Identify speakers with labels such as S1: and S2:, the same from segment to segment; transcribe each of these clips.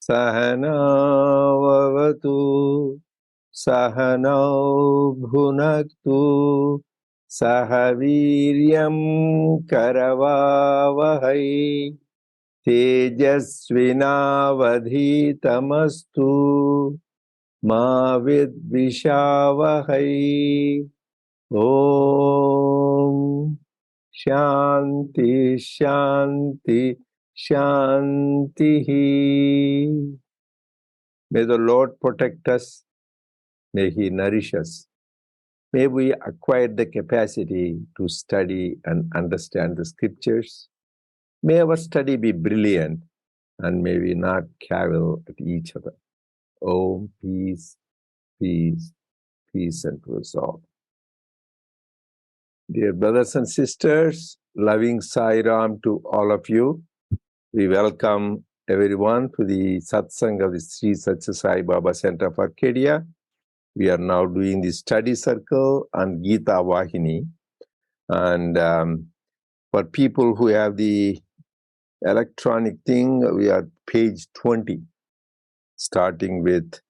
S1: Sahanavavatu Sahanau bhunaktu Sahaviryam karavavahai Tejasvinavadhitamastu Ma vidvishavahai. Om Shanti Shanti Shanti. May the Lord protect us. May He nourish us. May we acquire the capacity to study and understand the scriptures. May our study be brilliant, and may we not cavil at each other. Oh, peace, peace, peace unto us all. Dear brothers and sisters, loving Sai Ram to all of you. We welcome everyone to the satsang of the Sri Satya Sai Baba Center of Arcadia. We are now doing the study circle on Gita Vahini. And for people who have the electronic thing, we are page 20, starting with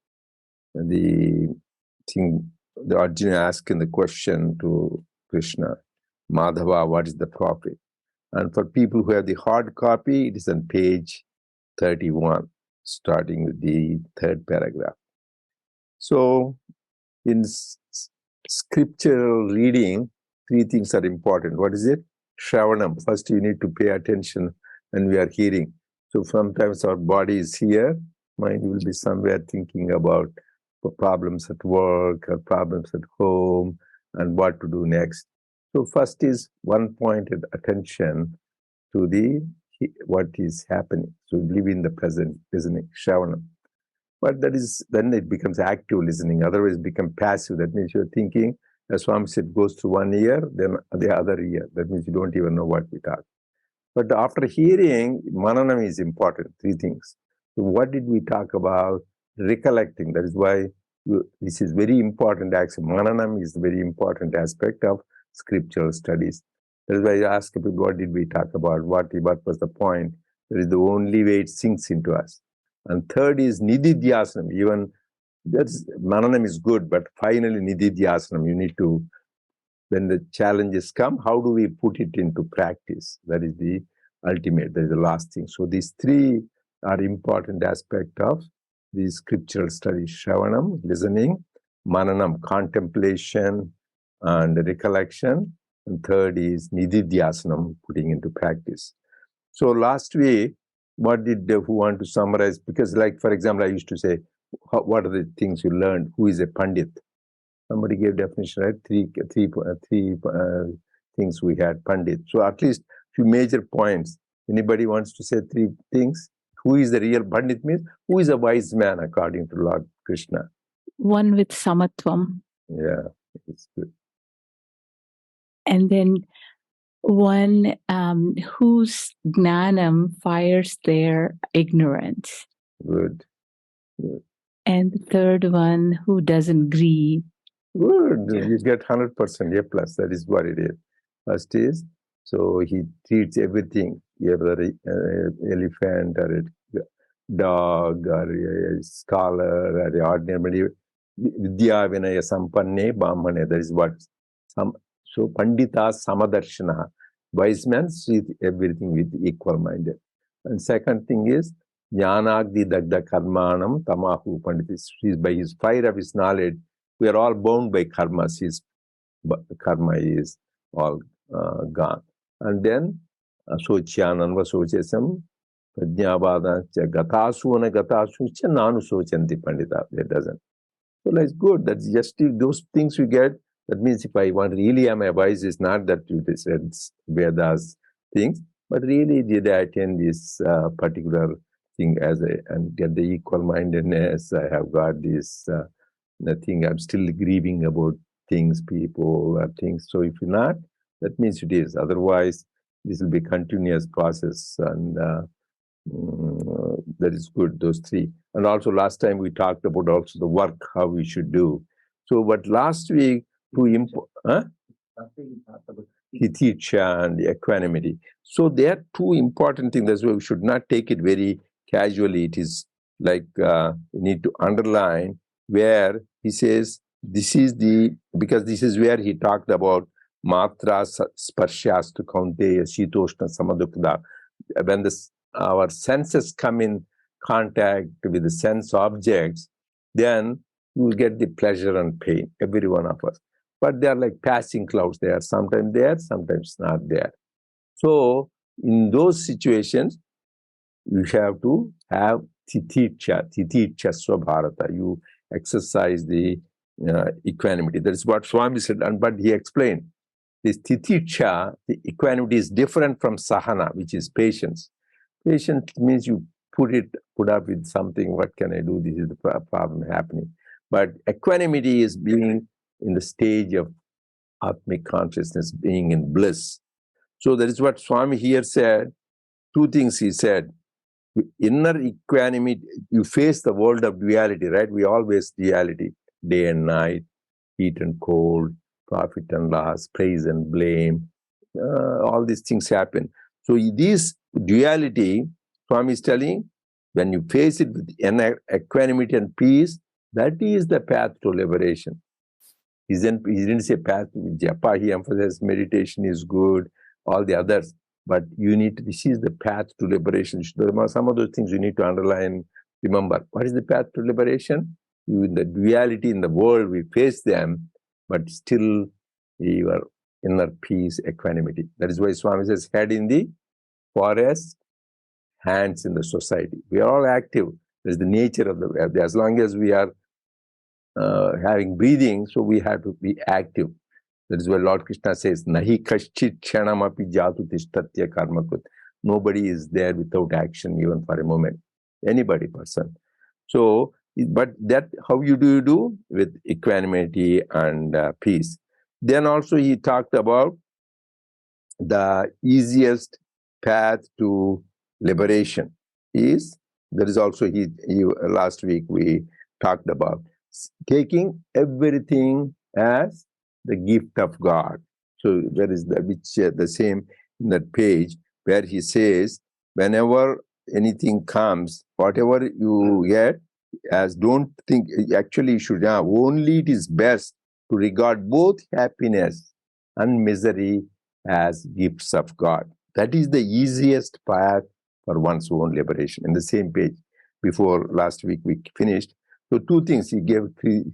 S1: the thing, the Arjuna asking the question to Krishna, Madhava, what is the profit? And for people who have the hard copy, it is on page 31, starting with the third paragraph. So, in scriptural reading, three things are important. What is it? Shravanam. First, you need to pay attention when we are hearing. So sometimes our body is here, mind will be somewhere thinking about problems at work or problems at home and what to do next. So first is one-pointed attention to the what is happening. So live in the present, listening, Shravanam. But that is, then it becomes active listening. Otherwise, it becomes passive. That means you're thinking, as Swami said, goes through one ear, then the other ear. That means you don't even know what we talk. But after hearing, mananam is important, three things. So what did we talk about? Recollecting. That is why this is very important. Actually, mananam is a very important aspect of scriptural studies. That is why I ask people, what did we talk about? What was the point? That is the only way it sinks into us. And third is nididhyasanam. Even that's mananam is good, but finally nididhyasanam. You need to, when the challenges come, how do we put it into practice? That is the ultimate, that is the last thing. So these three are important aspects of the scriptural study. Shravanam, listening, mananam, contemplation and recollection, and third is nididhyasanam, putting into practice. So last week, what did who want to summarize? Because, like, for example, I used to say, what are the things you learned? Who is a pandit? Somebody gave definition, right? Three things we had, pandit. So at least few major points. Anybody wants to say three things? Who is the real pandit means? Who is a wise man according to Lord Krishna?
S2: One with samatvam.
S1: Yeah, it's good.
S2: And then one whose gnanam fires their ignorance.
S1: Good. Good.
S2: And the third one, who doesn't grieve.
S1: Good. You get 100% A plus. That is what it is. First is, so he treats everything. You have an elephant or a dog or a scholar or a ordinary vidya vinaya sampanne brahmane. That is what so pandita samadarshana. Wise man sees everything with equal minded. And second thing is jnanagdi dagda karmanam tamahu pandita. By his fire of his knowledge, we are all bound by karmas. His karma is all gone. And then sochyananva sochesam prajnavada gatasu and gatasu cha nanu sochanti pandita. That doesn't. So that's good. That's just those things we get. That means if I want really am wise, is not that you said Vedas things, but really did I attend this particular thing and get the equal-mindedness. I have got this nothing. I'm still grieving about things, people, things. So if you're not, that means it is. Otherwise, this will be continuous process, and that is good. Those three, and also last time we talked about also the work how we should do. So, but last week Titicha and the equanimity. So they are two important things. That's why we should not take it very casually. It is like we need to underline where he says this is because this is where he talked about matra sparshas to kaunteya shitoshna samadukda. When our senses come in contact with the sense objects, then you will get the pleasure and pain, every one of us. But they are like passing clouds. They are sometimes there, sometimes not there. So in those situations, you have to have titicha swabharata. You exercise the equanimity. That is what Swami said, but he explained. This titicha, the equanimity is different from sahana, which is patience. Patience means you put up with something. What can I do? This is the problem happening. But equanimity is being in the stage of Atmic consciousness, being in bliss. So that is what Swami here said. Two things he said. Inner equanimity, you face the world of duality, right? We all face duality, day and night, heat and cold, profit and loss, praise and blame. All these things happen. So this duality, Swami is telling, when you face it with equanimity and peace, that is the path to liberation. He didn't say path to japa. He emphasized meditation is good, all the others. But this is the path to liberation. Some of those things you need to underline, remember. What is the path to liberation? In the duality in the world, we face them, but still your inner peace, equanimity. That is why Swami says, head in the forest, hands in the society. We are all active. There's the nature of the, as long as we are having breathing, so we have to be active. That is why Lord Krishna says, Nahi kaschit kshanamapi jatu tishtatya karmakut. Nobody is there without action, even for a moment. Anybody, person. So, but that, how you do with equanimity and peace. Then also he talked about the easiest path to liberation is, there is also last week we talked about taking everything as the gift of God. So there is the same in that page where he says, whenever anything comes, whatever you get, don't think, actually you should only it is best to regard both happiness and misery as gifts of God. That is the easiest path for one's own liberation. In the same page, before last week we finished. So two things, he gave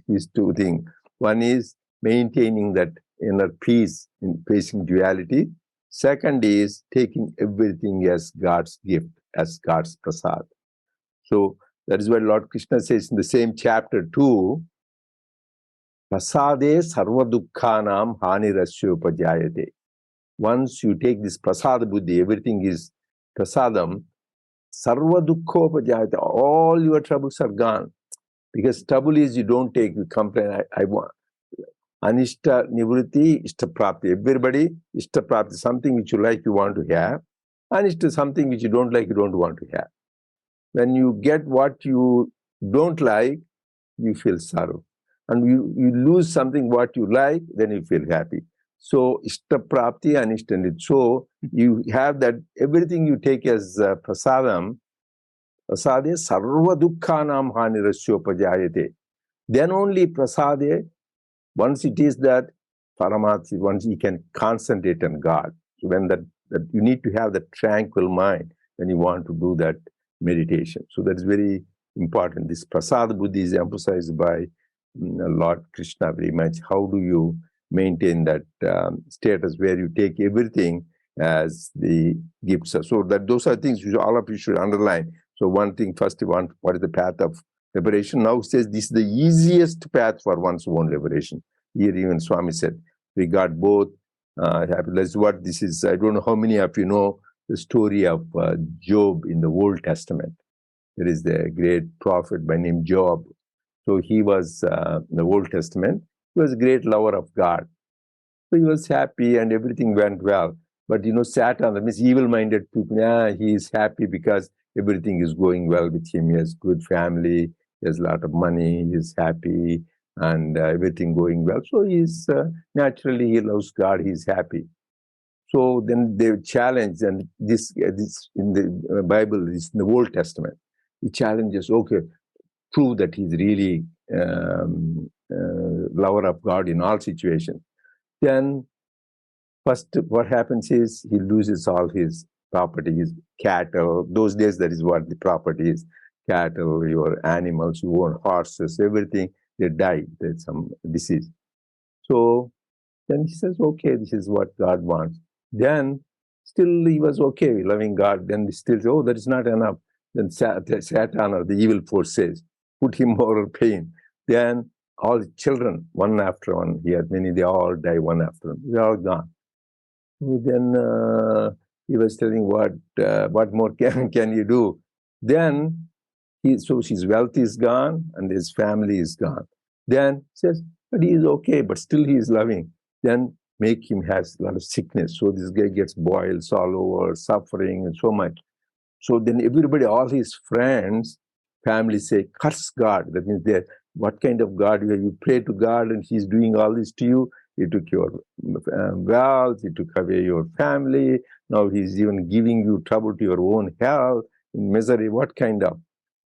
S1: these two things. One is maintaining that inner peace in facing duality. Second is taking everything as God's gift, as God's prasad. So that is why Lord Krishna says in the same chapter 2, prasade sarva dukkhanam hanirasya. Once you take this prasada buddhi, everything is prasadam, sarva dukkha, all your troubles are gone. Because trouble is you don't take, you complain, I want. Anishta nivritti, ishta prapti. Everybody, ishta prapti, something which you like, you want to have. Anishta, something which you don't like, you don't want to have. When you get what you don't like, you feel sorrow. And you lose something what you like, then you feel happy. So, ishta prapti, anishta nivritti. So, you have that, everything you take as prasadam, prasade sarva dukkhanam hanirasya. Then only prasade, once it is that Paramath, once you can concentrate on God. So when that you need to have that tranquil mind when you want to do that meditation. So that is very important. This prasad buddhi is emphasized by Lord Krishna very much. How do you maintain that status where you take everything as the gifts? So that those are things all of you should underline. So one thing first, what is the path of liberation? Now says this is the easiest path for one's own liberation. Here even Swami said, we got both happy. That's what this is. I don't know how many of you know the story of Job in the Old Testament. There is the great prophet by name Job. So he was in the Old Testament. He was a great lover of God. So he was happy and everything went well. But Satan, that means evil-minded people, he is happy because everything is going well with him. He has good family, he has a lot of money, he is happy, and everything going well. So he's naturally, he loves God, he's happy. So then they challenge, and this in the Bible, is in the Old Testament. He challenges, okay, prove that he's really lover of God in all situations. Then first, what happens is he loses all his property, his cattle. Those days, that is what the property is: cattle, your animals, you own horses, everything. They die. There's some disease. So then he says, okay, this is what God wants. Then still he was okay, loving God. Then he still says, oh, that is not enough. Then Satan, or the evil force, says, put him more pain. Then all the children, one after one, he had many, they all die one after one. They're all gone. Then he was telling, what more can you do? Then so his wealth is gone and his family is gone. Then he says, but he is okay, but still he is loving. Then make him has a lot of sickness. So this guy gets boils all over, suffering and so much. So then everybody, all his friends, family say, curse God. That means what kind of God you are? You pray to God and he's doing all this to you. He took your wealth, he took away your family. Now he's even giving you trouble to your own health, in misery. What kind of?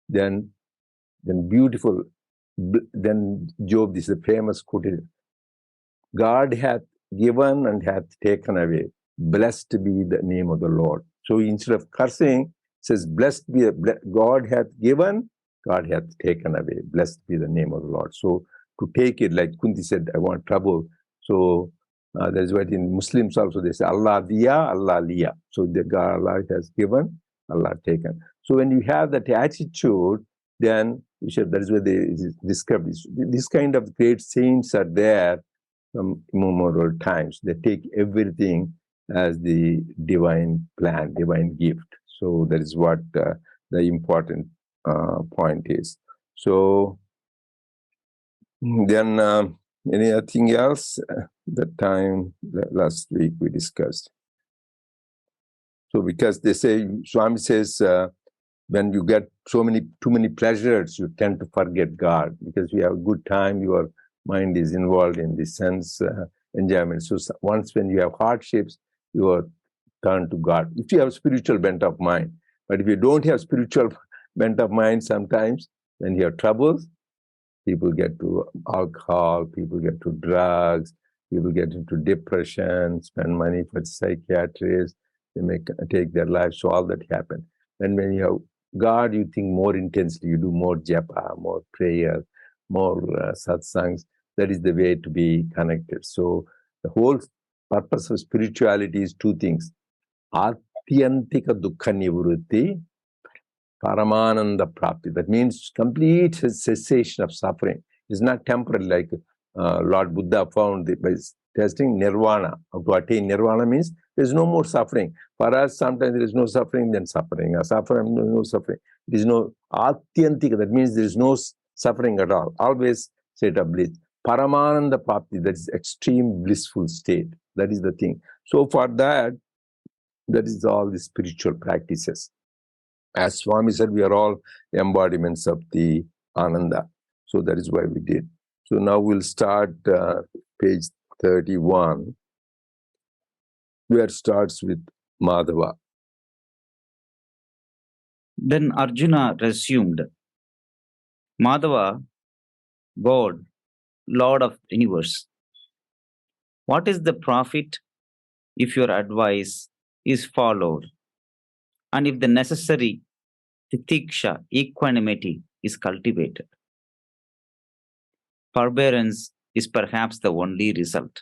S1: Then beautiful. Then Job, this is a famous quote: God hath given and hath taken away. Blessed be the name of the Lord. So instead of cursing, it says, blessed be God hath given, God hath taken away. Blessed be the name of the Lord. So to take it, like Kunti said, I want trouble. So that's what in Muslims also they say, Allah diya, Allah liya. So the God, Allah has given, Allah taken. So when you have that attitude, then that is where they describe this kind of great saints are there from immemorial times. They take everything as the divine plan, divine gift. So that is what the important point is. So then anything else? That time last week we discussed. So because they say, Swami says, when you get too many pleasures, you tend to forget God. Because you have a good time, your mind is involved in the sense enjoyment. So once when you have hardships, you are turned to God. If you have spiritual bent of mind. But if you don't have spiritual bent of mind, sometimes when you have troubles, people get to alcohol, people get to drugs, people get into depression, spend money for psychiatrists, they may take their lives. So all that happens. And when you have God, you think more intensely, you do more japa, more prayer, more satsangs. That is the way to be connected. So the whole purpose of spirituality is two things: Atyantika dukkha nivrutti, Paramananda Prapti. That means complete cessation of suffering. It's not temporary, like Lord Buddha found by testing nirvana. To attain nirvana means there's no more suffering. For us, sometimes there is no suffering, then suffering. Suffering, no suffering. There is no Atyantika. That means there is no suffering at all. Always state of bliss. Paramananda Prapti, that is extreme blissful state. That is the thing. So for that is all the spiritual practices. As Swami said, we are all embodiments of the Ananda. So that is why we did. So now we'll start page 31, where it starts with Madhava.
S3: Then Arjuna resumed, Madhava, God, Lord of the universe, what is the profit if your advice is followed and if the necessary titiksha, equanimity, is cultivated? Forbearance is perhaps the only result.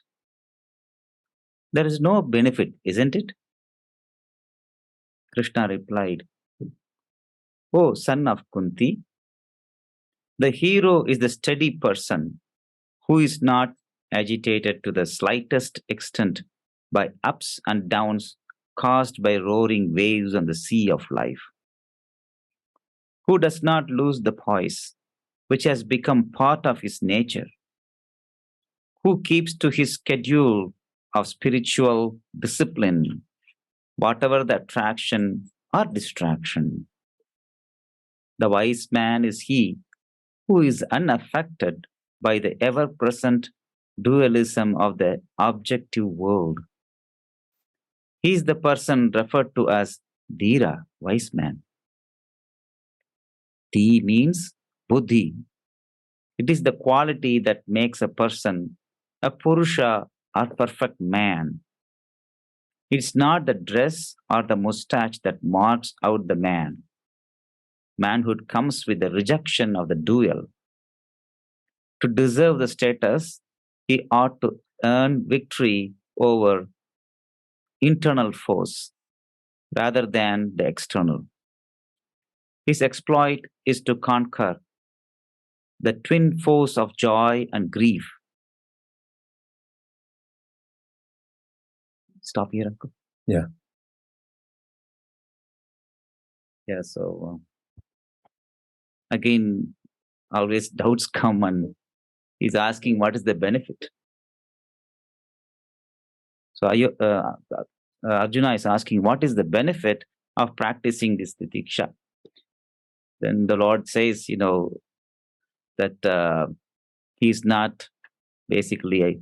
S3: There is no benefit, isn't it? Krishna replied, O son of Kunti, the hero is the steady person who is not agitated to the slightest extent by ups and downs caused by roaring waves on the sea of life. who does not lose the poise, which has become part of his nature, who keeps to his schedule of spiritual discipline, whatever the attraction or distraction. The wise man is he who is unaffected by the ever present dualism of the objective world. He is the person referred to as Dhira, wise man. Dhi means buddhi. It is the quality that makes a person a Purusha or perfect man. It's not the dress or the mustache that marks out the man. Manhood comes with the rejection of the dual. To deserve the status, he ought to earn victory over internal force rather than the external. His exploit is to conquer the twin force of joy and grief. Stop here, Uncle.
S1: Yeah.
S3: Yeah, so again, always doubts come and he's asking what is the benefit. So Arjuna is asking what is the benefit of practicing this titiksha. Then the Lord says, that he's not basically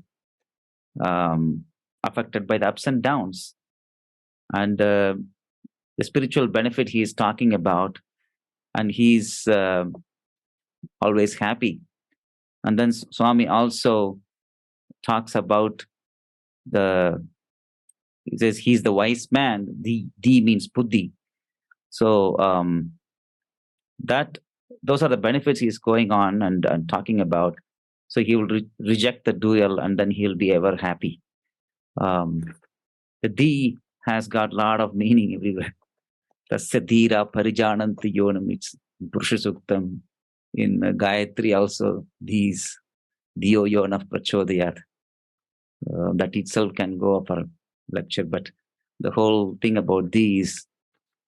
S3: affected by the ups and downs. And the spiritual benefit he is talking about, and he's always happy. And then Swami also talks about he says he's the wise man. Di means buddhi. So those are the benefits he's going on and talking about. So he will reject the dual and then he'll be ever happy. The di has got a lot of meaning everywhere. Tasya dhira parijananti yonam, it's Purusha Suktam. In Gayatri also, these Diyo Yonaf Prachodayat. That itself can go for a lecture, but the whole thing about these,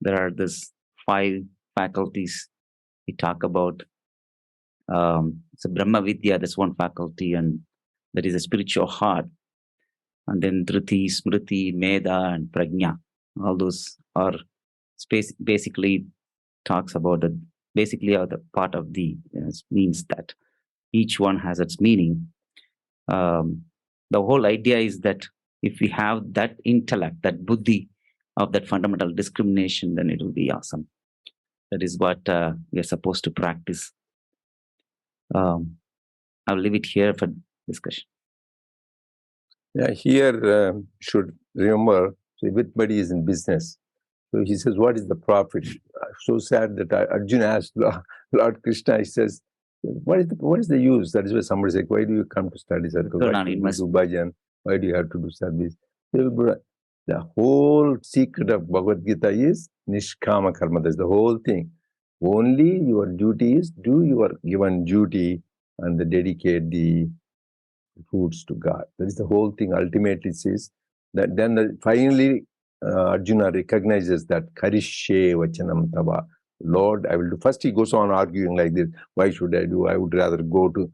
S3: there are these 5 faculties we talk about. So Brahma Vidya, that's one faculty, and that is a spiritual heart. And then Dhruti, Smriti, Meda, and Prajna. All those are basically talks about basically are the part of the means that each one has its meaning. The whole idea is that if we have that intellect, that buddhi of that fundamental discrimination, then it will be awesome. That is what we are supposed to practice. I'll leave it here for discussion.
S1: Yeah, here should remember, so everybody is in business. So he says, what is the profit? So sad that Arjuna asked Lord Krishna, he says, what is the use? That is why somebody said, why do you come to study circle? Why do you do bhajan? Why do you have to do service? The whole secret of Bhagavad Gita is Nishkama Karma. That's the whole thing. Only your duty is do your given duty and dedicate the fruits to God. That is the whole thing. Ultimately, it says that then finally Arjuna recognizes that Karishye Vachanam Tava. Lord, I will do. First, he goes on arguing like this. Why should I do? I would rather go to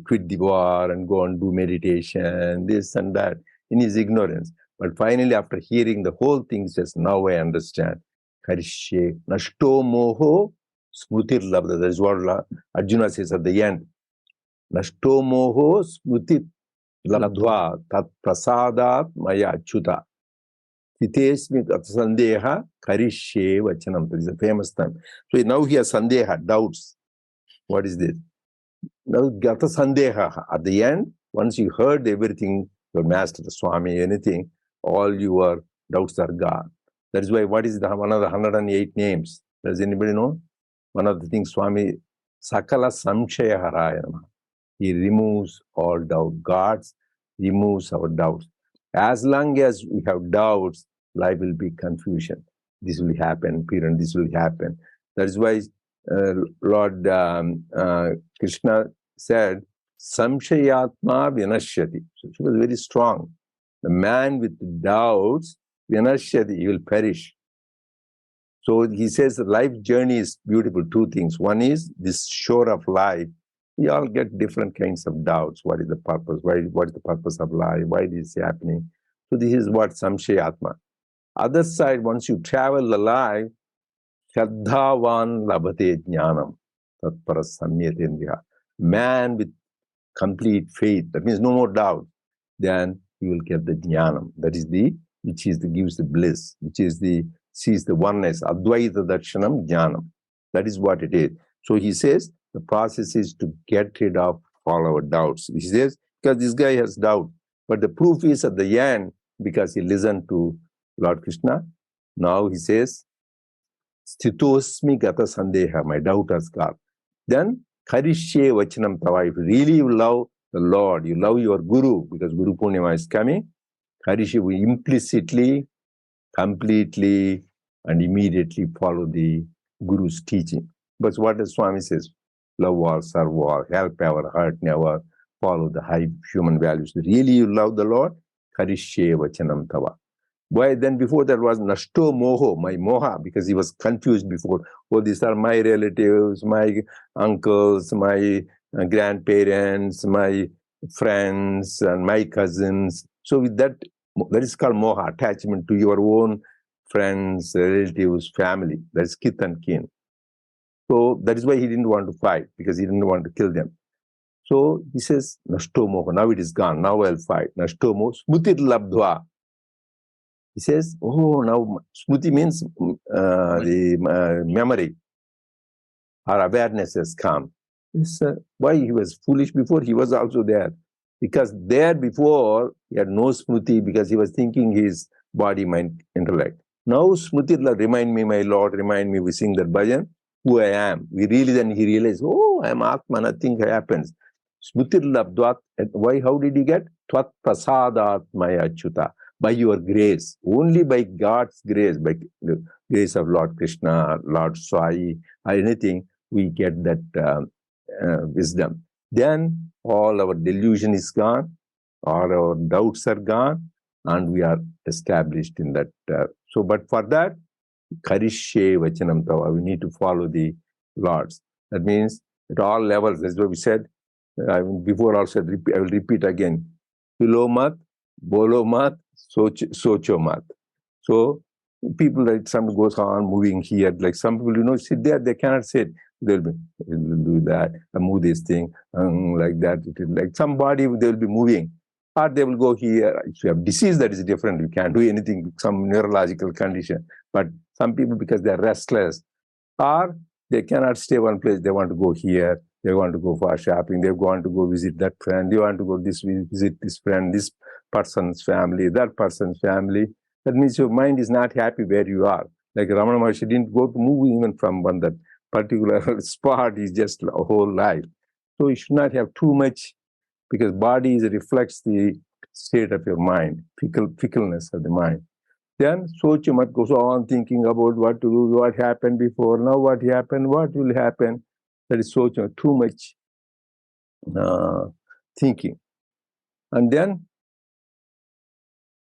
S1: quit the war and go and do meditation, this and that, in his ignorance. But finally, after hearing the whole thing, he says, now I understand. Karishye Nashto Moho Smrutir Labda. That is what Arjuna says at the end. Nashto Moho Smrutir Labdva Tat Prasadat Maya Chuta. Titesmi Sandeha Karishye Vachanam. That is a famous time. So now he has Sandeha, doubts. What is this? Now Gata Sandeha. At the end, once you heard everything, your master, the Swami, anything, all your doubts are gone. That is why what is one of the 108 names? Does anybody know? One of the things Swami Sakala Samshaya Haraya. He removes all doubt. God removes our doubts. As long as we have doubts, life will be confusion. This will happen, Piran, this will happen. That is why Lord Krishna said, Samshayatma Vinashyati. So she was very strong. The man with doubts, Vinashyati, he will perish. So he says the life journey is beautiful. Two things. One is this shore of life. We all get different kinds of doubts. What is the purpose? What is the purpose of life? Why is this happening? So this is what Samshaya Atma. Other side, once you travel the life, Shraddhavan labhate jnanam. Tatpara samyatendriya. Man with complete faith, that means no more doubt, then you will get the jnanam. That is gives the bliss, sees the oneness, Advaita Darshanam Jnanam. That is what it is. So he says the process is to get rid of all our doubts. He says, because this guy has doubt, but the proof is at the end, because he listened to Lord Krishna. Now he says, Sthitosmi gata sandeha, my doubt has gone. Then, Karishye vachanam tava, if really you love the Lord, you love your Guru, because Guru Purnima is coming, Karishye will implicitly, completely, and immediately follow the Guru's teaching. But what the Swami says, love all, serve all, help ever, hurt never, follow the high human values. Really you love the Lord, Karishye vachanam tava. Why then before that was Nashto Moho, my Moha, because he was confused before. Oh, these are my relatives, my uncles, my grandparents, my friends, and my cousins. So with that is called Moha, attachment to your own friends, relatives, family. That's kith and kin. So that is why he didn't want to fight, because he didn't want to kill them. So he says, Nashto Moho, now it is gone, now I'll fight. Nashto Moho, Smutir Labdhva. He says, oh, now Smriti means the memory or awareness has come. Why he was foolish before? He was also there. Because there before, he had no Smriti because he was thinking his body, mind, intellect. Now Smriti, remind me, my Lord, remind me, we sing that bhajan, who I am. Then he realized, oh, I am Atma, nothing happens. Smriti labdvat, why, how did he get? Tvat prasadat maya achyuta. By your grace, only by God's grace, by the grace of Lord Krishna, Lord Sai, or anything, we get that wisdom. Then all our delusion is gone, all our doubts are gone, and we are established in that. But for that, Karishye Vachanam Tava, we need to follow the Lord's. That means at all levels, that's what we said. Before also, I will repeat again. Hilo mat, bolo mat, socho mat. So people, like some goes on moving here, like some people, sit there, they cannot sit. They'll do that, move this thing, like that. Like somebody, they'll be moving. Or they will go here. If you have disease, that is different. You can't do anything, some neurological condition. But some people, because they're restless, or they cannot stay one place, they want to go here, they want to go for shopping, they want to go visit that friend, they want to go visit this friend, this person's family, that person's family. That means your mind is not happy where you are. Like Ramana Maharshi didn't go to move even from one that particular spot, is just a whole life. So you should not have too much, because body reflects the state of your mind, fickleness of the mind. Then Sochamat goes on thinking about what to do, what happened before, now what happened, what will happen. That is Sochamat, too much thinking. And then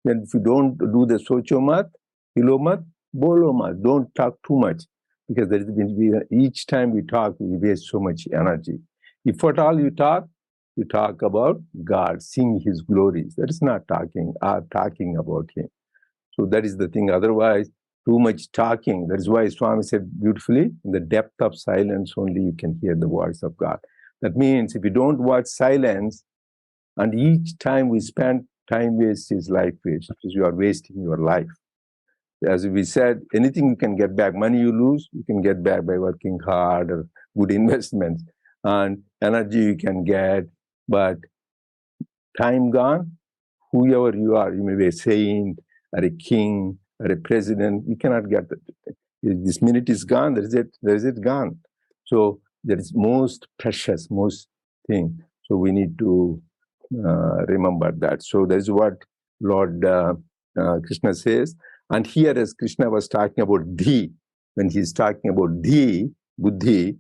S1: if you don't do the Sochamat, Hilomat, Bolomat, don't talk too much, because there is each time we talk, we waste so much energy. If at all you talk about God, sing His glories. That is not talking about Him. So that is the thing. Otherwise, too much talking. That is why Swami said beautifully, in the depth of silence only you can hear the voice of God. That means if you don't watch silence, and each time we spend, time waste is life waste, because you are wasting your life. As we said, anything you can get back. Money you lose, you can get back by working hard or good investments. And energy you can get, but time gone, whoever you are, you may be a saint, or a king, or a president, you cannot get that. This minute is gone, there is it gone. So that is most precious, most thing. So we need to remember that. So that is what Lord Krishna says. And here, as Krishna was talking about Dhi, when he's talking about Dhi, Buddhi,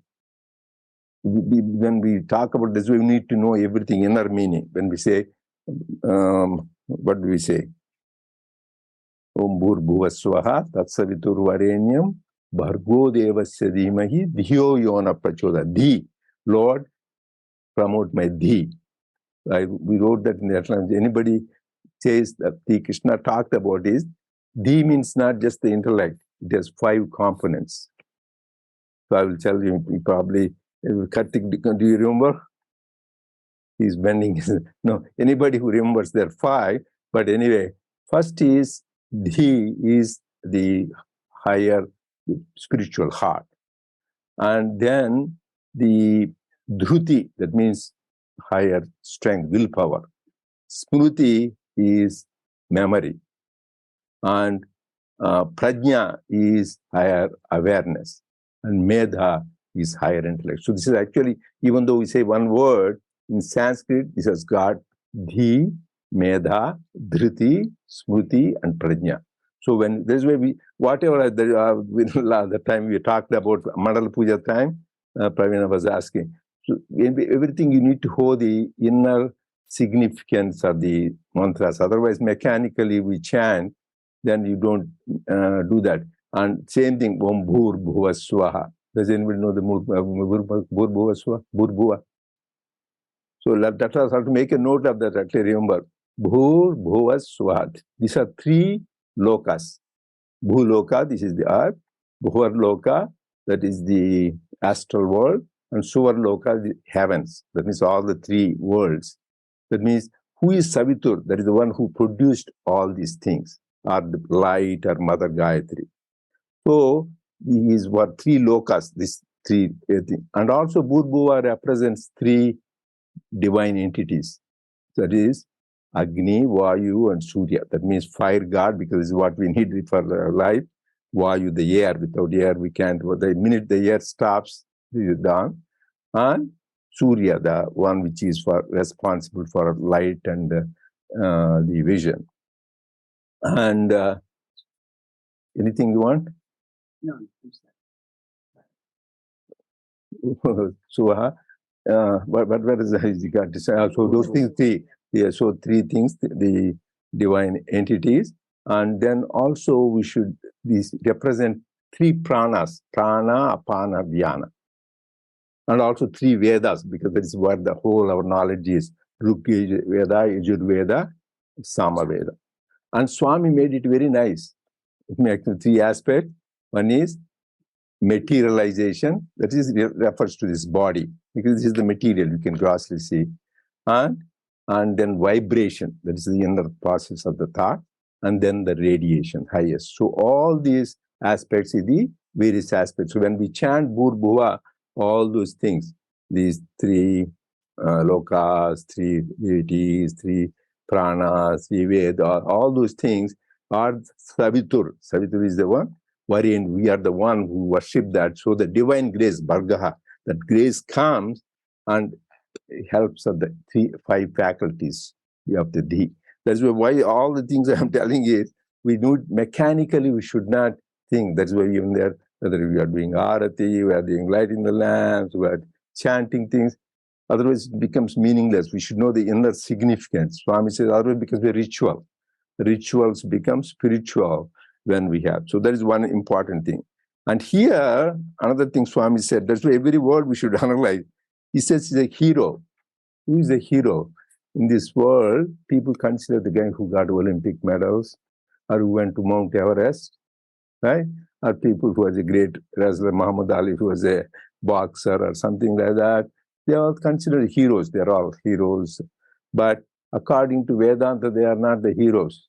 S1: when we talk about this, we need to know everything, inner meaning. When we say, what do we say? Om Bhur Bhuvaswaha Tatsavitur Varenyam Bhargo devasya dhimahi dhiyo yona prachoda. Dhi, Lord, promote my dhi. We wrote that in the Atlantic. Anybody says that the Krishna talked about is, dhi means not just the intellect. It has 5 components. So I will tell you, probably, Kartik, do you remember? He's bending his, no, anybody who remembers, there are 5. But anyway, first is, dhi is the higher spiritual heart. And then the dhruti, that means higher strength, willpower. Smruti is memory. And prajna is higher awareness. And medha is higher intellect. So this is actually, even though we say one word, in Sanskrit, this has got dhi, medha, dhriti, smruti, and prajna. So when this way we, whatever the time we talked about Mandala Puja time, Pravina was asking. So everything you need to hold the inner significance of the mantras. Otherwise, mechanically we chant, then you don't do that. And same thing, Om Bhur Bhuva Swaha. Does anybody know the Bhur Bhuva Swaha? Bhur Bhuva. So that was how to make a note of that, actually remember. Bhur Bhuva Swaha. These are 3 lokas. Bhuloka, this is the earth. Bhuvar Loka, that is the astral world. And Suvar Loka, the heavens. That means all the 3 worlds. That means, who is Savitur? That is the one who produced all these things, or the light, or Mother Gayatri. So these were 3 lokas, these 3 things. And also Bhurbhuva represents 3 divine entities. That is Agni, Vayu, and Surya. That means fire god, because this is what we need for life. Vayu, the air. Without air, we can't. The minute the air stops, it is done. And Surya, the one which is responsible for light and the vision. And anything you want?
S2: No.
S1: So, but where is the so those things 3. Yeah, so 3 things, the divine entities, and then also we should these represent 3 pranas: prana, apana, dhyana, and also 3 Vedas, because that is what the whole our knowledge is: Rig Veda, Yajurveda, Samaveda. And Swami made it very nice. It makes 3 aspects. One is materialization, that is refers to this body, because this is the material you can grossly see, and then vibration, that is the inner process of the thought, and then the radiation, highest. So all these aspects are the various aspects. So when we chant Bhur Bhuva, all those things, these 3 lokas, 3 deities, 3 pranas, 3 Veda, all those things are Savitur. Savitur is the one wherein we are the one who worship that. So the divine grace, Bhargaha, that grace comes and helps of the 5 faculties of the Dhi. That's why all the things I'm telling is, we do mechanically, we should not think. That's why even there, whether we are doing arati, we are doing lighting the lamps, we are chanting things, otherwise it becomes meaningless. We should know the inner significance. Swami says, otherwise it becomes a ritual. Rituals become spiritual when we have. So that is one important thing. And here, another thing Swami said, that's why every word we should analyze. He says he's a hero. Who is a hero? In this world, people consider the guy who got Olympic medals, or who went to Mount Everest, right? Or people who was a great wrestler, Muhammad Ali, who was a boxer or something like that. They are all considered heroes. They are all heroes. But according to Vedanta, they are not the heroes.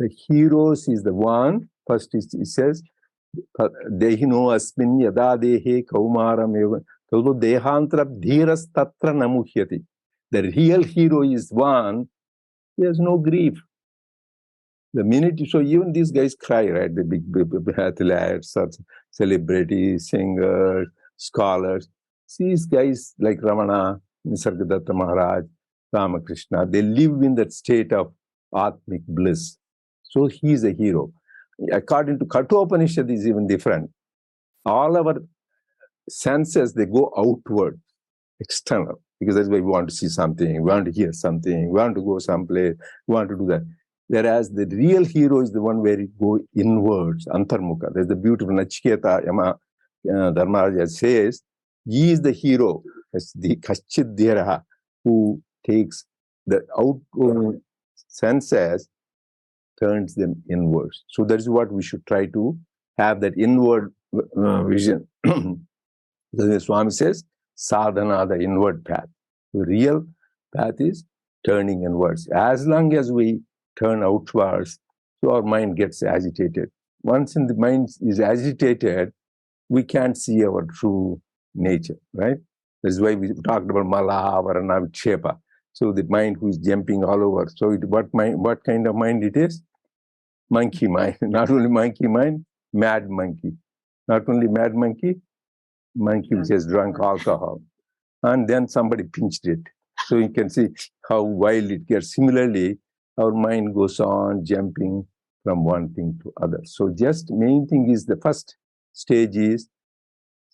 S1: The heroes is the one, first it says, Dehino asmin yada dehe kaumaram eva tato dehantra dhiras tatra namuhyati. The real hero is one, he has no grief. The minute, so even these guys cry, right? The big athletes, celebrities, singers, scholars. These guys like Ramana, Nisargadatta Maharaj, Ramakrishna, they live in that state of Atmic bliss. So he is a hero. According to Kathopanishad, is even different. All our senses, they go outward, external, because that's why we want to see something, we want to hear something, we want to go someplace, we want to do that. Whereas the real hero is the one where you go inwards, antarmukha. There's the beautiful Nachiketa Yama Dharmaraja says, he is the hero, as the Kashchid Dhiraha, who takes the outgoing senses, turns them inwards. So that is what we should try to have, that inward vision. The Swami says, sadhana, the inward path. The real path is turning inwards. As long as we turn outwards, so our mind gets agitated. Once the mind is agitated, we can't see our true nature, right? That's why we talked about mala, varana, vikshepa. So the mind who is jumping all over. So what kind of mind it is? Monkey mind. Not only monkey mind, mad monkey. Not only mad monkey, monkey which has drunk alcohol. And then somebody pinched it. So you can see how wild it gets. Similarly, our mind goes on jumping from one thing to other. So just main thing is, the first stage is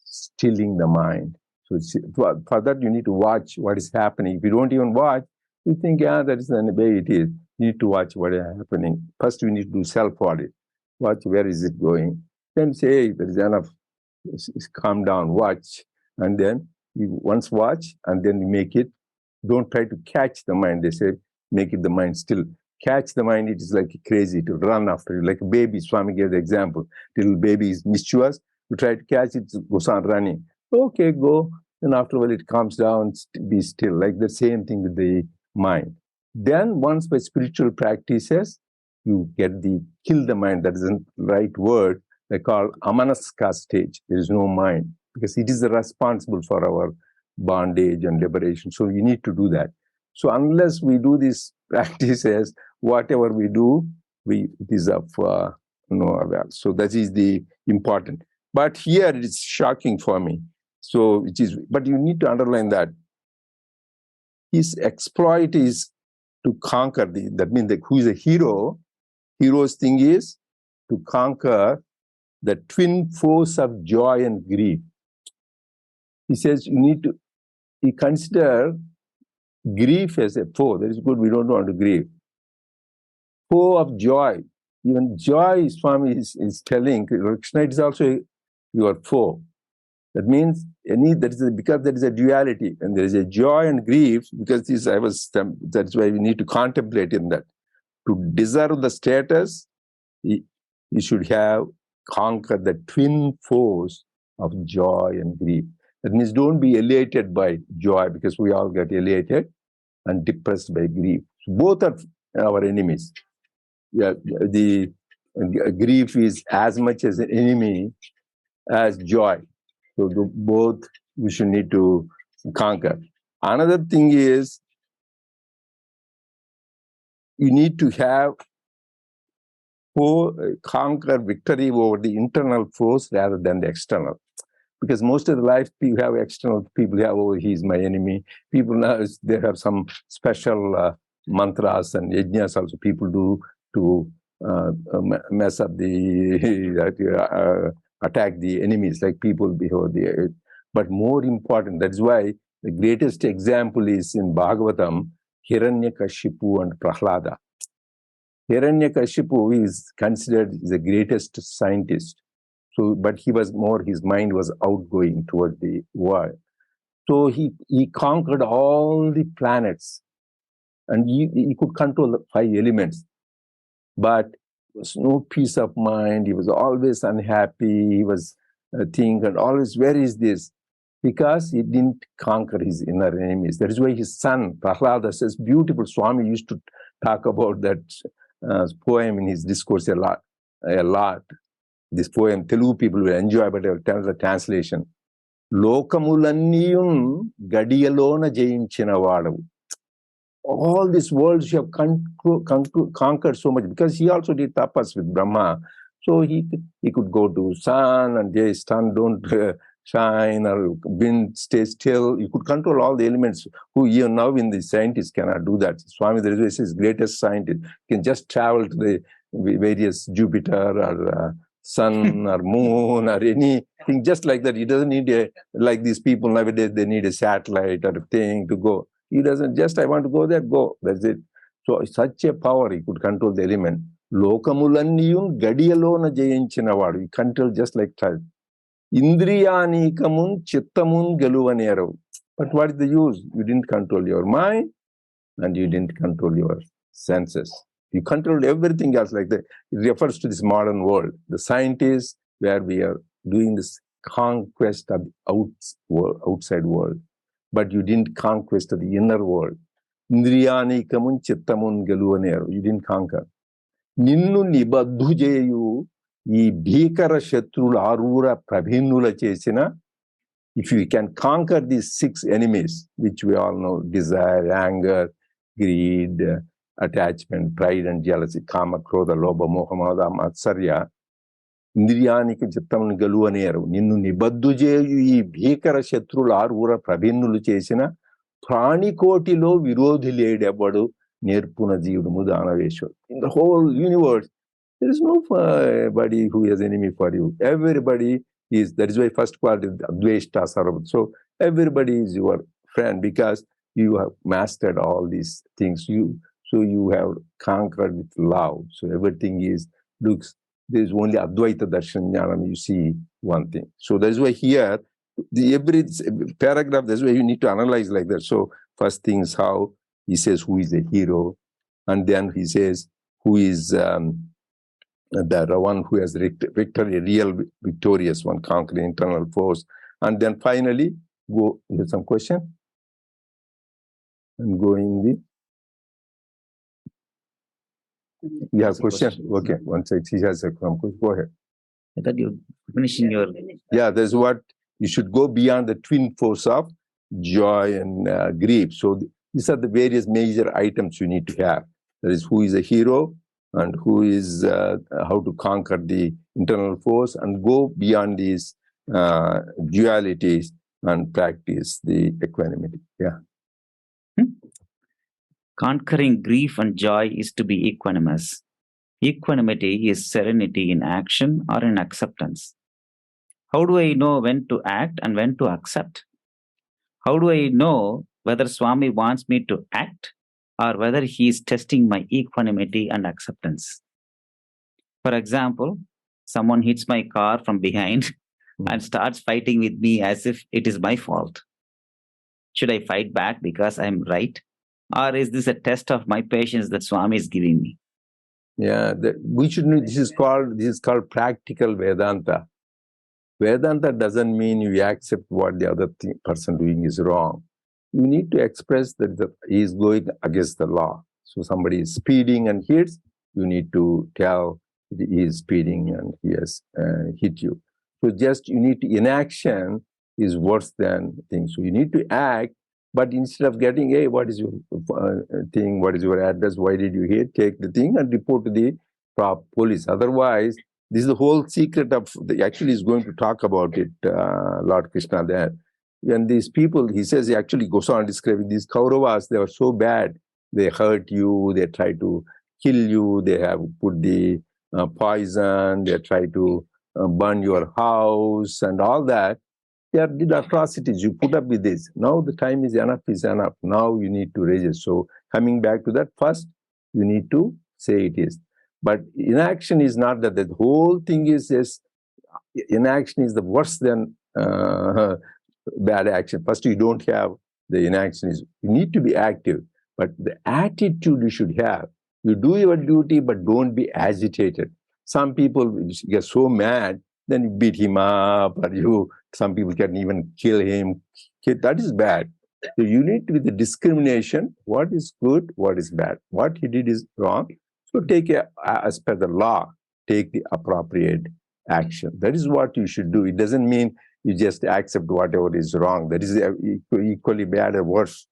S1: stilling the mind. So for that you need to watch what is happening. If you don't even watch, you think, that is the way it is. You need to watch what is happening. First you need to do self-audit. Watch where is it going. Then say, hey, there is enough. Calm down, watch. And then you once watch, and then you make it. Don't try to catch the mind. They say, make it the mind still. Catch the mind, it is like crazy to run after you. Like a baby, Swami gave the example. Little baby is mischievous. You try to catch it, it goes on running. Okay, go. And after a while it calms down, be still. Like the same thing with the mind. Then once by spiritual practices, you get the kill the mind. That isn't the right word. They call amanaska stage. There is no mind, because it is responsible for our bondage and liberation. So you need to do that. So unless we do these practices, whatever we do, it is of no avail. So that is the important. But here it is shocking for me. So it is, but you need to underline that his exploit is to conquer that means that who is a hero? Hero's thing is to conquer the twin force of joy and grief. He says he consider grief as a foe. That is good, we don't want to grieve. Foe of joy. Even joy, Swami is telling, Krishna is also your foe. That means because there is a duality, and there is a joy and grief, because that's why we need to contemplate in that. To deserve the status, you should have conquered the twin force of joy and grief. That means don't be elated by joy, because we all get elated, and depressed by grief. So both are our enemies. Yeah, the grief is as much as an enemy as joy. So both we should need to conquer. Another thing is, you need to have conquer victory over the internal force rather than the external. Because most of the life people have external, people have, oh, he's my enemy. People now, they have some special mantras and yajnas also people do to mess up attack the enemies, like people before the. But more important, that's why the greatest example is in Bhagavatam, Hiranyakashipu and Prahlada. Hiranyakashipu is considered the greatest scientist. So, but his mind was outgoing toward the world. So he conquered all the planets, and he could control the 5 elements. But there was no peace of mind. He was always unhappy. He was thinking always, where is this? Because he didn't conquer his inner enemies. That is why his son, Prahlada, says, beautiful. Swami used to talk about that poem in his discourse a lot. This poem, Telugu people will enjoy, but I will tell the translation. Lokamulanniyum gadiyalona jayinchina vadavu. All these worlds you have conquered so much, because he also did tapas with Brahma. So he could go to sun, and the sun don't shine, or wind stay still. You could control all the elements. Who even now in the scientists cannot do that. Swami Dharma is his greatest scientist. He can just travel to the various Jupiter or sun or moon or anything just like that. He doesn't need like these people nowadays, they need a satellite or a thing to go. He doesn't, just I want to go there, go. That's it. So such a power, he could control the element. Lokamulanniyun gadiyalona jayinchinaadu. He controlled just like child. Indriyanikamun chittamun geluvaneru. But what is the use? You didn't control your mind and you didn't control your senses. You controlled everything else like that. It refers to this modern world. The scientists, where we are doing this conquest of the outside world. But you didn't conquest of the inner world. Indriyanikamun chittamun geluvaneru. You didn't conquer. Ninnu nibaddu jeyu ee bhikara shatrula arura prabhinnula chesina. If you can conquer these 6 enemies, which we all know, desire, anger, greed, attachment, pride and jealousy, kama, krodha, lobha, moha, mada, matsarya, indriyanika chittamun galuvaneru. Ninnu nibaddu jeyu ee bhikara shatrula arura prabhinnulu chesina ప్రాణికోటిలో విరోధి లేడెవ్వడు నేర్పున జీవుడు ముదానవేశ్వరు. In the whole universe, there is nobody who is enemy for you. Everybody is, that is why first quality is adveshta sarvabhuta. So everybody is your friend because you have mastered all these things. So you have conquered with love. So everything looks, there is only Advaita Darshan Jnanam, you see one thing. So that is why here, every paragraph, that's why you need to analyze like that. So first thing is how he says who is the hero, and then he says who is the one who has victory, real victorious one, conquering internal force, and then finally go. You have some question? And going the. You have question? Okay, one sec. He has a question. Go ahead.
S3: I thought you were finishing your.
S1: Yeah, that's what you should go beyond the twin force of joy and grief. So these are the various major items you need to have. That is, who is a hero and who is how to conquer the internal force and go beyond these dualities and practice the equanimity. Yeah.
S3: Conquering grief and joy is to be equanimous. Equanimity is serenity in action or in acceptance. How do I know when to act and when to accept? How do I know whether Swami wants me to act or whether he is testing my equanimity and acceptance? For example, someone hits my car from behind and starts fighting with me as if it is my fault. Should I fight back because I am right? Or is this a test of my patience that Swami is giving me?
S1: Yeah, we should know this is called practical Vedanta. Vedanta doesn't mean you accept what the other person doing is wrong. You need to express that he is going against the law. So somebody is speeding and hits, you need to tell he is speeding and he has hit you. So just you need to, inaction is worse than things. So you need to act, but instead of getting, hey, what is your thing, what is your address, why did you hit, take the thing and report to the police. Otherwise, this is the whole secret of, actually is going to talk about it, Lord Krishna there. When these people, he says, he actually goes on describing these Kauravas, they were so bad. They hurt you, they try to kill you, they have put the poison, they try to burn your house and all that. They did atrocities. You put up with this. Now the time is enough. Now you need to raise it. So coming back to that, first, you need to say it is. But inaction is not that. The whole thing is inaction is the worse than bad action. First, you don't have the inaction. You need to be active. But the attitude you should have, you do your duty, but don't be agitated. Some people get so mad, then you beat him up, or some people can even kill him. That is bad. So you need to be the discrimination. What is good, what is bad. What he did is wrong. So take as per the law, take the appropriate action. That is what you should do. It doesn't mean you just accept whatever is wrong. That is equally bad or worse.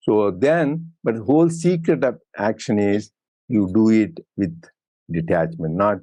S1: So then, but the whole secret of action is you do it with detachment, not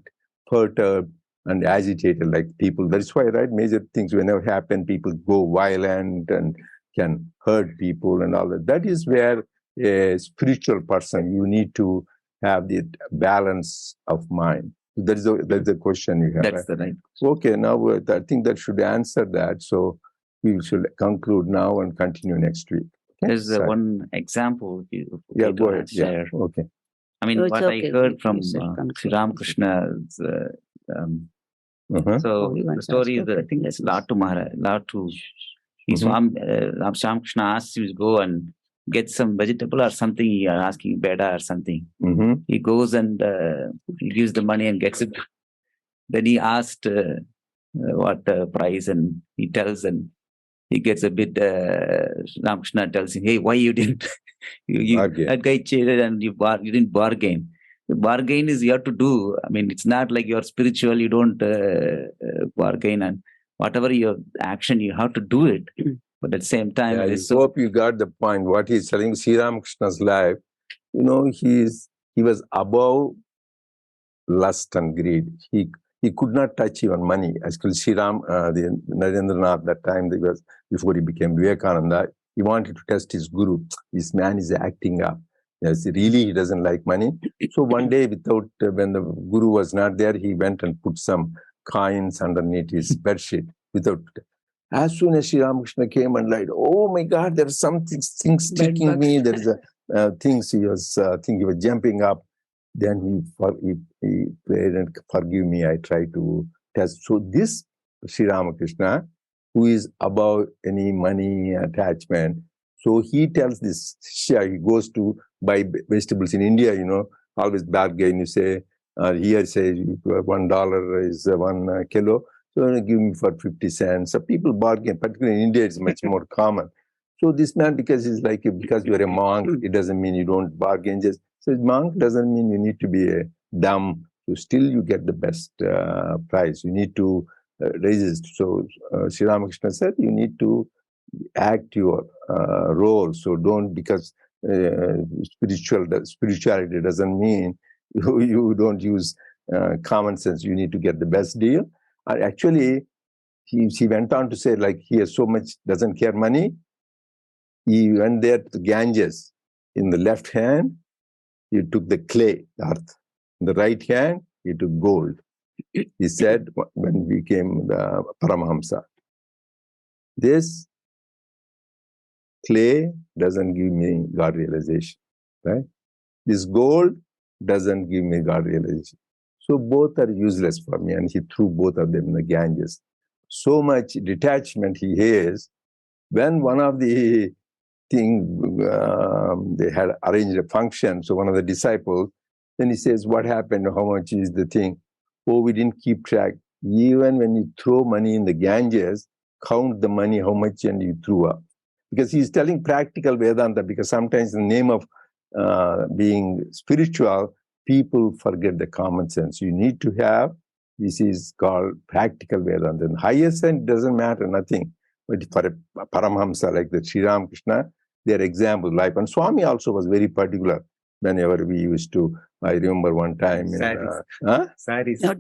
S1: perturbed and agitated like people. That is why, right, major things whenever happen, people go violent and can hurt people and all that. That is where a spiritual person, you need to have the balance of mind. That's the question you have.
S3: That's
S1: right?
S3: the right.
S1: Okay, now I think that should answer that. So we should conclude now and continue next week.
S3: There's
S1: Sorry.
S3: one example.
S1: Yeah, go ahead. Yeah. Okay.
S3: I mean,
S2: No, it's
S3: what
S2: okay.
S3: I heard
S2: You
S3: from
S2: said
S3: Sri
S2: conclude.
S3: Ramakrishna's,
S1: Uh-huh.
S3: so
S2: he
S3: the
S2: wants
S3: story
S2: us
S3: is,
S2: to
S3: I think it's
S2: finish.
S3: Latu Maharaj, Latu. He's
S1: Mhm.
S3: Ramakrishna asks him to go and get some vegetable or something. He asking beda or something.
S1: Mm-hmm.
S3: He goes and he gives the money and gets it. Then he asked what price, and he tells, and he gets a bit. Ramakrishna tells him, "Hey, why you didn't?
S1: Bargain.
S3: That guy cheated and you didn't bargain. The bargain is you have to do. I mean, it's not like you're spiritual. You don't bargain, and whatever your action, you have to do it. But at the same time,
S1: Yeah,
S3: it
S1: I
S3: is so.
S1: hope you got the point. What he's telling, Sri Ramakrishna's life, he was above lust and greed. He could not touch even money. Actually, the Narendranath, that time, before he became Vivekananda, he wanted to test his guru. This man is acting up. Yes, really, he doesn't like money. So one day, when the guru was not there, he went and put some coins underneath his bedsheet without. As soon as Sri Ramakrishna came and lied, oh my God, there's something sticking me. There is a things he was jumping up. Then he prayed and forgive me. I try to test. So this Sri Ramakrishna, who is above any money attachment, so he tells this Shia, he goes to buy vegetables in India, always bargain. You say, here say $1 is 1 kilo. So give me for 50 cents. So people bargain, particularly in India, it's much more common. So this man, because you're a monk, it doesn't mean you don't bargain. Just says monk doesn't mean you need to be a dumb. So still you get the best price. You need to resist. So Sri Ramakrishna said you need to act your role. So don't, because spirituality doesn't mean you don't use common sense. You need to get the best deal. Actually, he went on to say, like, he has so much, doesn't care money. He went there to Ganges. In the left hand, he took the clay, the earth. In the right hand, he took gold. He said, when he became the Paramahamsa, this clay doesn't give me God realization, right? This gold doesn't give me God realization. So both are useless for me. And he threw both of them in the Ganges. So much detachment he has. When one of the they had arranged a function, so one of the disciples, then he says, what happened? How much is the thing? Oh, we didn't keep track. Even when you throw money in the Ganges, count the money, how much, and you threw up. Because he's telling practical Vedanta, because sometimes in the name of being spiritual, people forget the common sense. You need to have, this is called practical Vedanta. And higher sense doesn't matter, nothing. But for a Paramahamsa like the Sri Ramakrishna, their example life. And Swami also was very particular. Whenever we used to, I remember one time in
S3: Saris.
S1: Saris, and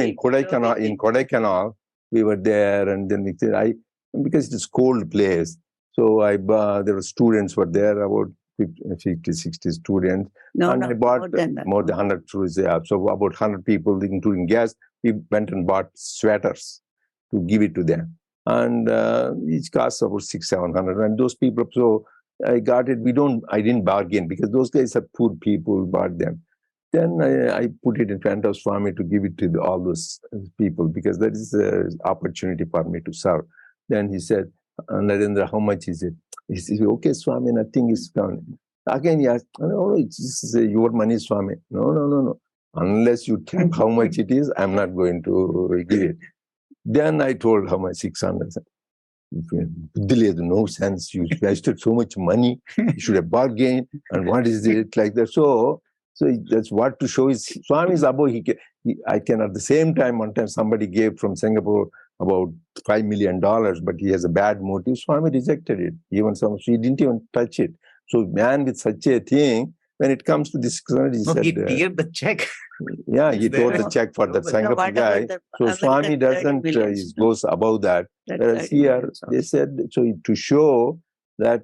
S1: in Kodaikanal, we were there, and then because it's cold place, so there were students were there, about 50, 60 students. And I bought more than 100 students. Yeah. So about 100 people, including guests, we went and bought sweaters to give it to them. And each cost about 600-700. And those people, so I got it. I didn't bargain, because those guys are poor people, bought them. Then I put it in front of Swami to give it to all those people, because that is an opportunity for me to serve. Then he said, Narendra, how much is it? He said, okay, Swami, nothing is found. Again, he asked, no, it's your money, Swami. No. Unless you tell how much it is, I'm not going to give it. Then I told how much, 600. No sense. You wasted so much money. You should have bargained. And what is it like that? So that's what to show is Swami is above. I can at the same time, one time somebody gave from Singapore about $5 million, but he has a bad motive. Swami rejected it. Even he didn't even touch it. So man with such a thing, when it comes to this, he said,
S3: he gave the check.
S1: Yeah, he told the check for that Singapore guy. So Swami doesn't, goes above that. Whereas here, they said, so to show that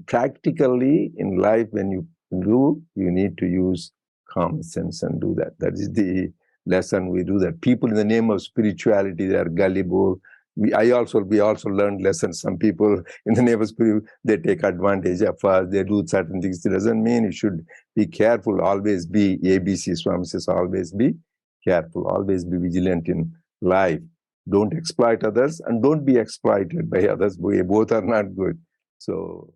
S1: practically in life, when you do, you need to use common sense and do that. That is the lesson we do that. People in the name of spirituality, they are gullible, we also learned lessons. Some people in the neighbor's group, they take advantage of us, they do certain things. It doesn't mean you should be careful, always be ABC. Swami says, always be careful, always be vigilant in life. Don't exploit others and don't be exploited by others. Both are not good. So